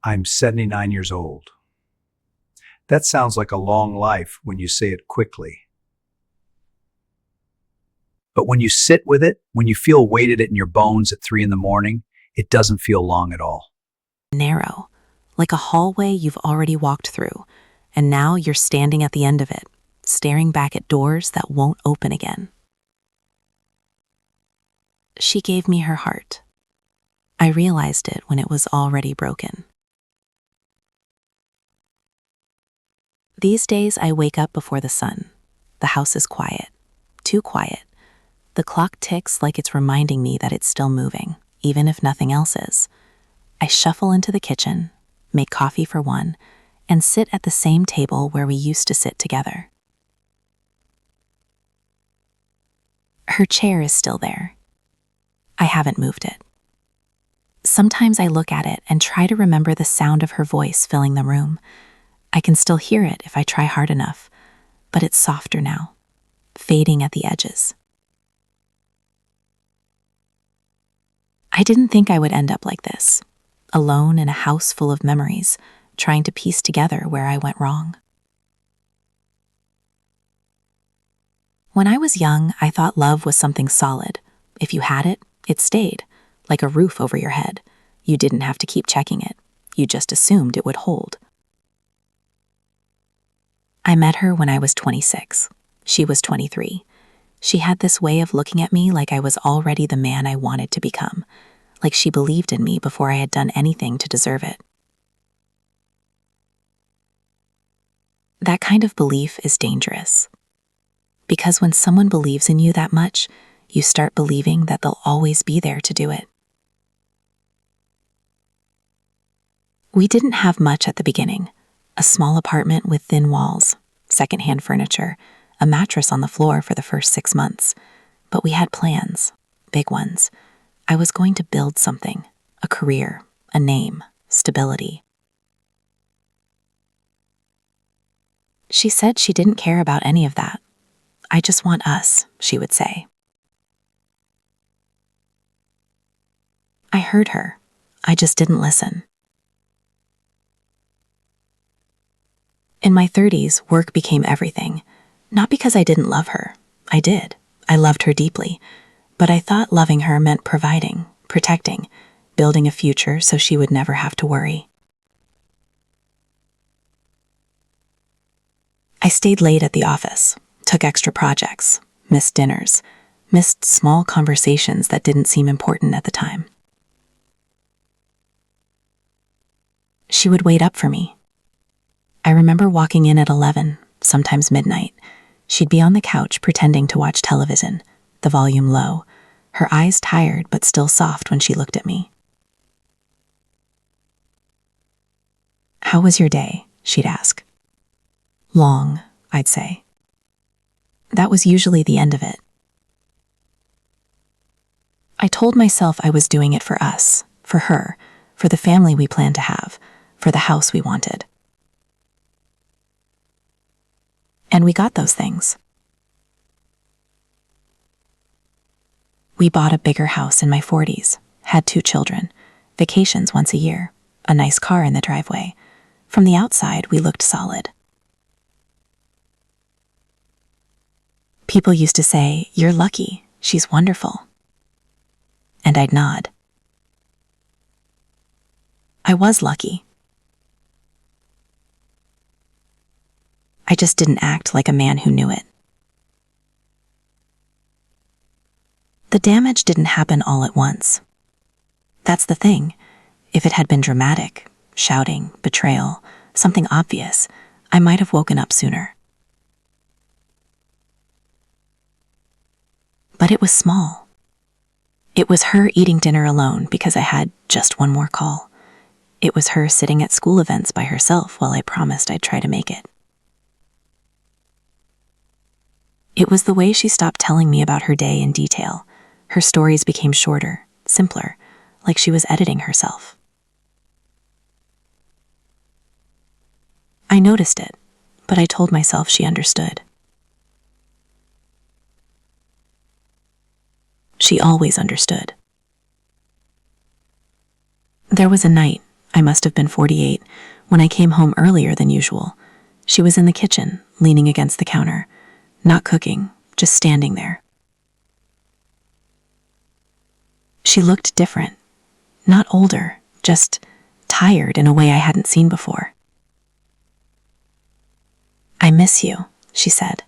I'm 79 years old. That sounds like a long life when you say it quickly. But when you sit with it, when you feel weighted in your bones at 3 in the morning, it doesn't feel long at all. Narrow, like a hallway you've already walked through, and now you're standing at the end of it, staring back at doors that won't open again. She gave me her heart. I realized it when it was already broken. These days, I wake up before the sun. The house is quiet, too quiet. The clock ticks like it's reminding me that it's still moving, even if nothing else is. I shuffle into the kitchen, make coffee for one, and sit at the same table where we used to sit together. Her chair is still there. I haven't moved it. Sometimes I look at it and try to remember the sound of her voice filling the room. I can still hear it if I try hard enough, but it's softer now, fading at the edges. I didn't think I would end up like this, alone in a house full of memories, trying to piece together where I went wrong. When I was young, I thought love was something solid. If you had it, it stayed, like a roof over your head. You didn't have to keep checking it. You just assumed it would hold. I met her when I was 26. She was 23. She had this way of looking at me like I was already the man I wanted to become, like she believed in me before I had done anything to deserve it. That kind of belief is dangerous. Because when someone believes in you that much, you start believing that they'll always be there to do it. We didn't have much at the beginning. A small apartment with thin walls, secondhand furniture, a mattress on the floor for the first 6 months. But we had plans, big ones. I was going to build something, a career, a name, stability. She said she didn't care about any of that. I just want us, she would say. I heard her. I just didn't listen. In my 30s, work became everything. Not because I didn't love her. I did. I loved her deeply. But I thought loving her meant providing, protecting, building a future so she would never have to worry. I stayed late at the office, took extra projects, missed dinners, missed small conversations that didn't seem important at the time. She would wait up for me. I remember walking in at 11, sometimes midnight. She'd be on the couch pretending to watch television, the volume low, her eyes tired but still soft when she looked at me. "How was your day?" she'd ask. "Long," I'd say. That was usually the end of it. I told myself I was doing it for us, for her, for the family we planned to have, for the house we wanted. And we got those things. We bought a bigger house in my 40s, had 2 children, vacations once a year, a nice car in the driveway. From the outside, we looked solid. People used to say, "You're lucky, she's wonderful." And I'd nod. I was lucky. I just didn't act like a man who knew it. The damage didn't happen all at once. That's the thing. If it had been dramatic, shouting, betrayal, something obvious, I might have woken up sooner. But it was small. It was her eating dinner alone because I had just one more call. It was her sitting at school events by herself while I promised I'd try to make it. It was the way she stopped telling me about her day in detail. Her stories became shorter, simpler, like she was editing herself. I noticed it, but I told myself she understood. She always understood. There was a night, I must have been 48 when I came home earlier than usual. She was in the kitchen, leaning against the counter, not cooking, just standing there. She looked different, not older, just tired in a way I hadn't seen before. "I miss you," she said.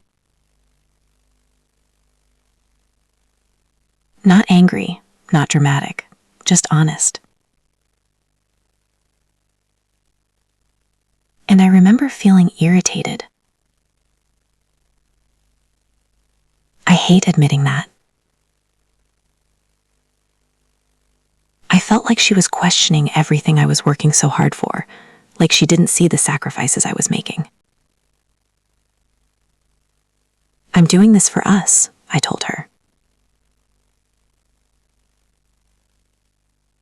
Not angry, not dramatic, just honest. And I remember feeling irritated. I hate admitting that. I felt like she was questioning everything I was working so hard for, like she didn't see the sacrifices I was making. "I'm doing this for us," I told her.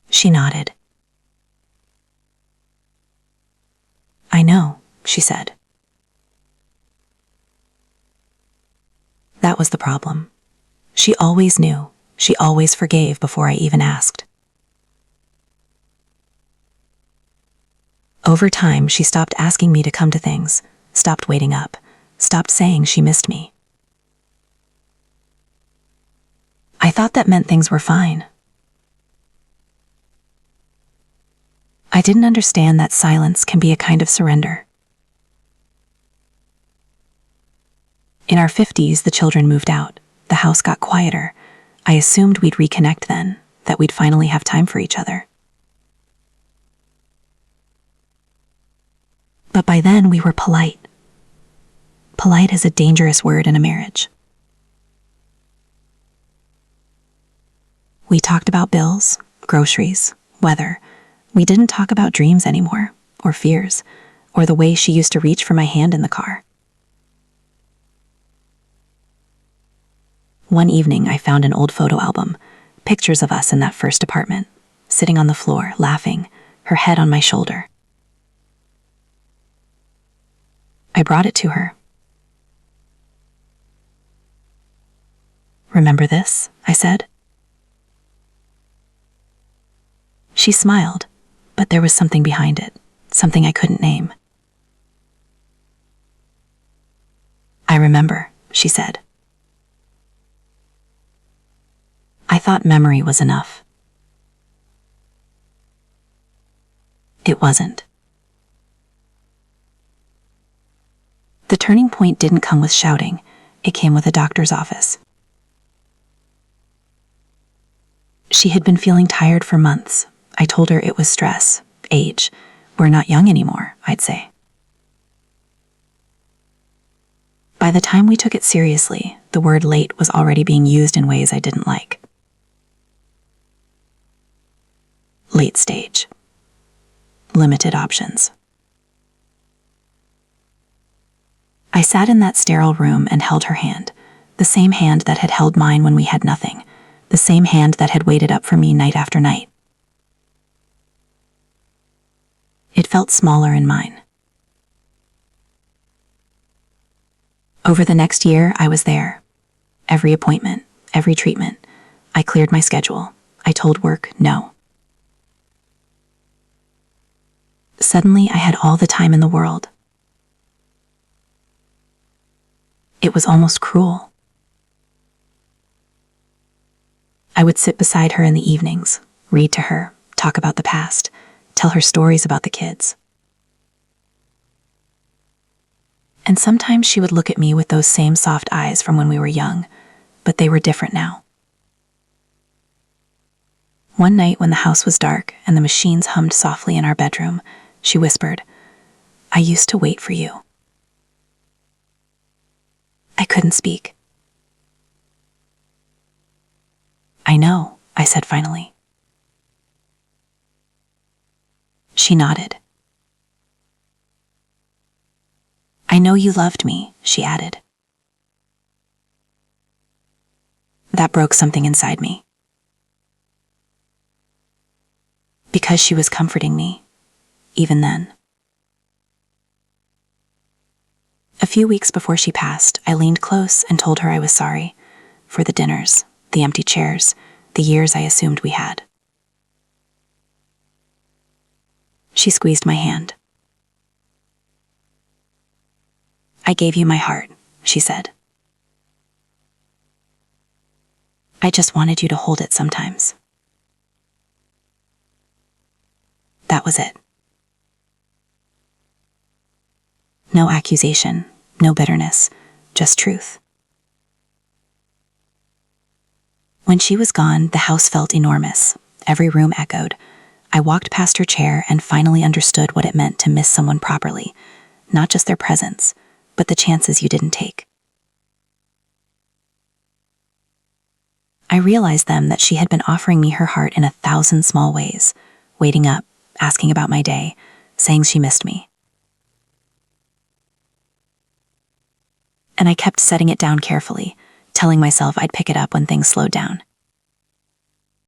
She nodded. "I know," she said. That was the problem. She always knew. She always forgave before I even asked. Over time, she stopped asking me to come to things, stopped waiting up, stopped saying she missed me. I thought that meant things were fine. I didn't understand that silence can be a kind of surrender. In our 50s, the children moved out. The house got quieter. I assumed we'd reconnect then, that we'd finally have time for each other. But by then, we were polite. Polite is a dangerous word in a marriage. We talked about bills, groceries, weather. We didn't talk about dreams anymore, or fears, or the way she used to reach for my hand in the car. One evening, I found an old photo album, pictures of us in that first apartment, sitting on the floor, laughing, her head on my shoulder. I brought it to her. "Remember this?" I said. She smiled, but there was something behind it, something I couldn't name. "I remember," she said. I thought memory was enough. It wasn't. The turning point didn't come with shouting. It came with a doctor's office. She had been feeling tired for months. I told her it was stress, age. We're not young anymore, I'd say. By the time we took it seriously, the word late was already being used in ways I didn't like. Late stage. Limited options. I sat in that sterile room and held her hand, the same hand that had held mine when we had nothing, the same hand that had waited up for me night after night. It felt smaller in mine. Over the next year, I was there. Every appointment, every treatment. I cleared my schedule. I told work no. Suddenly, I had all the time in the world. It was almost cruel. I would sit beside her in the evenings, read to her, talk about the past, tell her stories about the kids. And sometimes she would look at me with those same soft eyes from when we were young, but they were different now. One night when the house was dark and the machines hummed softly in our bedroom, she whispered, "I used to wait for you." I couldn't speak. "I know," I said finally. She nodded. "I know you loved me," she added. That broke something inside me. Because she was comforting me, even then. A few weeks before she passed, I leaned close and told her I was sorry for the dinners, the empty chairs, the years I assumed we had. She squeezed my hand. I gave you my heart, she said. I just wanted you to hold it sometimes. That was it. No accusation, no bitterness, just truth. When she was gone, the house felt enormous. Every room echoed. I walked past her chair and finally understood what it meant to miss someone properly, not just their presence, but the chances you didn't take. I realized then that she had been offering me her heart in 1,000 small ways, waiting up, asking about my day, saying she missed me. And I kept setting it down carefully, telling myself I'd pick it up when things slowed down.